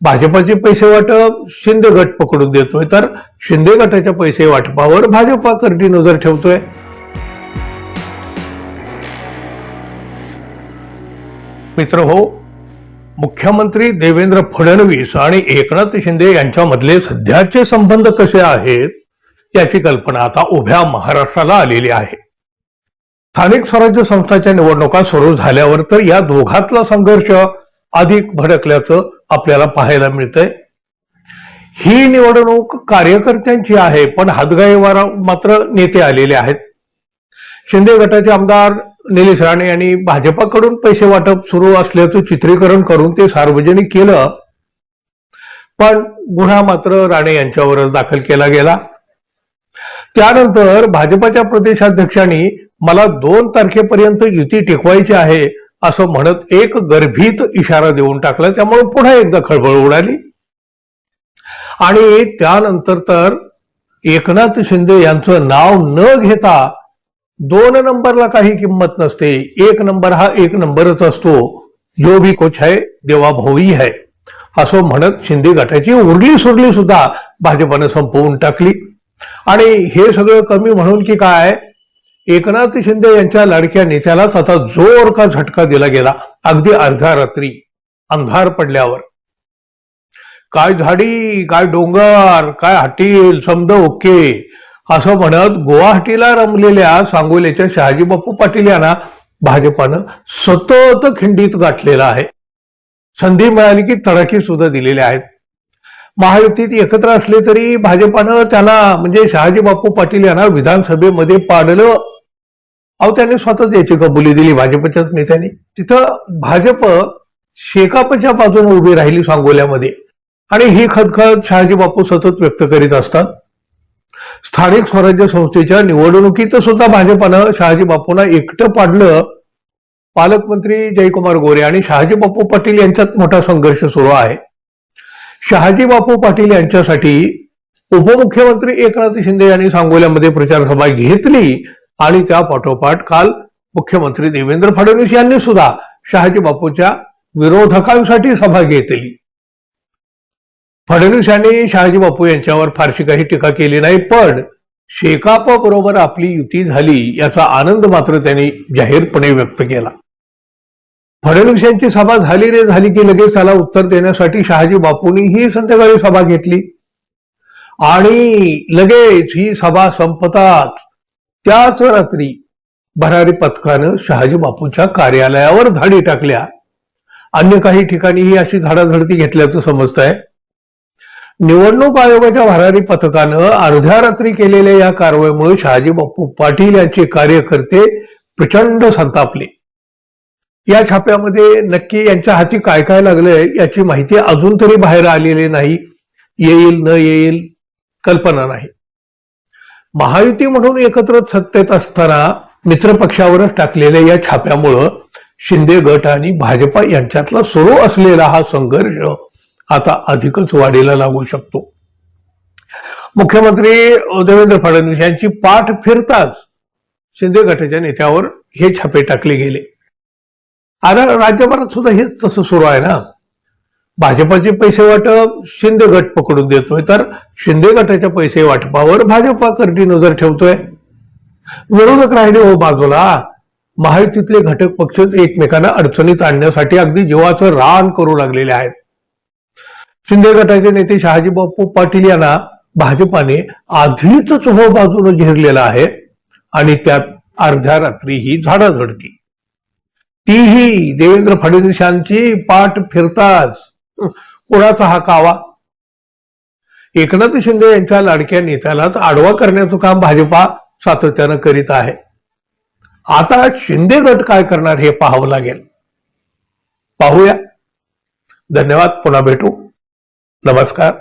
भाजपाचे पैसे वाटप शिंदे गट पकडून देतोय, तर शिंदे गटाच्या पैसे वाटपावर भाजपा करडी नजर ठेवतोय. मित्र हो, मुख्यमंत्री देवेंद्र फडणवीस आणि एकनाथ शिंदे यांच्यामधले सध्याचे संबंध कसे आहेत याची कल्पना आता उभ्या महाराष्ट्राला आलेली आहे. स्थानिक स्वराज्य संस्थांच्या निवडणुका सुरू झाल्यावर तर या दोघातला संघर्ष अधिक भडकल्याचं आपल्याला पाहायला मिळतंय. ही निवडणूक कार्यकर्त्यांची आहे, पण हातगाईवर मात्र नेते आलेले आहेत. शिंदे गटाचे आमदार निलेश राणे यांनी भाजपाकडून पैसे वाटप सुरू असल्याचं चित्रीकरण करून ते सार्वजनिक केलं, पण गुन्हा मात्र राणे यांच्यावरच दाखल केला गेला. त्यानंतर भाजपाच्या प्रदेशाध्यक्षांनी मला 2 तारखेपर्यंत युती टिकवायची आहे असं म्हणत एक गर्भित इशारा देऊन टाकला. त्यामुळे पुन्हा एकदा खळबळ उडाली. आणि त्यानंतर तर एकनाथ शिंदे यांचं नाव न घेता 2 नंबरला काही किंमत नसते, 1 नंबर हा 1 नंबरच असतो, जो भी कुछ है देवा भाऊही है असं म्हणत शिंदे गटाची उरली सुरली सुद्धा भाजपानं संपवून टाकली. आणि हे सगळं कमी म्हणून की काय, एकनाथ शिंदे यांच्या लाडक्या नेत्यालाच आता जोर का झटका दिला गेला. अगदी अर्ध्या रात्री अंधार पडल्यावर काय झाडी, काय डोंगर, काय हटील, समद ओके असं म्हणत गुवाहाटीला रमलेल्या सांगोल्याच्या शहाजी बापू पाटील यांना भाजपानं सतत खिंडीत गाठलेला आहे. संधी मिळाली की तडाखी सुद्धा दिलेले आहेत. महायुतीत एकत्र असले तरी भाजपानं त्यांना म्हणजे शहाजी बापू पाटील यांना विधानसभेमध्ये पाडलं. अहो, त्यांनी स्वतःच याची कबुली दिली भाजपच्याच नेत्यांनी. तिथं भाजप शेकापच्या बाजूने उभी राहिली सांगोल्यामध्ये, आणि ही खदखद शहाजी बापू सतत व्यक्त करीत असतात. स्थानिक स्वराज्य संस्थेच्या निवडणुकीत सुद्धा भाजपानं शहाजी बापूंना एकटं पाडलं. पालकमंत्री जयकुमार गोरे आणि शहाजी बापू पाटील यांच्यात मोठा संघर्ष सुरू आहे. शहाजी बापू पाटील यांच्यासाठी उपमुख्यमंत्री एकनाथ शिंदे यांनी सांगोल्यामध्ये प्रचार सभा घेतली, आणि त्या पाठोपाठ काल मुख्यमंत्री देवेंद्र फडणवीस यांनी सुद्धा शहाजी बापूच्या विरोधकांसाठी सभा घेतली. फडणवीस यांनी शहाजी बापू यांच्यावर फारशी काही टीका केली नाही, पण शेकाप बरोबर आपली युती झाली याचा आनंद मात्र त्यांनी जाहीरपणे व्यक्त केला. फडणवीस यांची सभा झाली रे झाली की लगेच त्याला उत्तर देण्यासाठी शहाजी बापूंनी ही संध्याकाळी सभा घेतली, आणि लगेच ही सभा संपतात त्याच रात्री भरारी पथकानं शहाजी बापूच्या कार्यालयावर धाडी टाकल्या. अन्य काही ठिकाणीही अशी धाडाधडती घेतल्याचं समजतंय. निवडणूक आयोगाच्या भरारी पथकानं अर्ध्या रात्री केलेल्या या कारवाईमुळे शहाजी बापू पाटील यांचे कार्यकर्ते प्रचंड संतापले. या छाप्यामध्ये नक्की यांच्या हाती काय काय लागलंय याची माहिती अजून तरी बाहेर आलेली नाही. येईल न येईल कल्पना नाही. महायुती म्हणून एकत्र सत्तेत असताना मित्रपक्षावरच टाकलेल्या या छाप्यामुळं शिंदे गट आणि भाजपा यांच्यातला सुरू असलेला हा संघर्ष आता अधिकच वाढीला लागू शकतो. मुख्यमंत्री देवेंद्र फडणवीस यांची पाठ फिरताच शिंदे गटाच्या नेत्यावर हे छापे टाकले गेले. आता राज्यभरात सुद्धा हे तसं सुरू आहे ना. भाजपाचे पैसे वाटप शिंदे गट पकडून देतोय, तर शिंदे गटाच्या पैसे वाटपावर भाजपा करडी नजर ठेवतोय. विरोधक राहिले हो बाजूला. महायुतीतले घटक पक्ष एकमेकांना अडचणीत आणण्यासाठी अगदी जीवाचं रान करू लागलेले आहेत. शिंदे गटाचे नेते शहाजी बापू पाटील यांना भाजपाने आधीच चोहो बाजूने घेरलेला आहे, आणि त्यात अर्ध्या रात्री ही झाडाझडती, तीही देवेंद्र फडणवीसांची पाठ फिरताच. कोणाचा हा कावा? एकनाथ शिंदे यांच्या लाडक्या नेत्यालाच आडवा करण्याचं काम भाजपा सातत्यानं करीत आहे. आता शिंदे गट काय करणार हे पाहावं लागेल. पाहूया. धन्यवाद. पुन्हा भेटू. नमस्कार.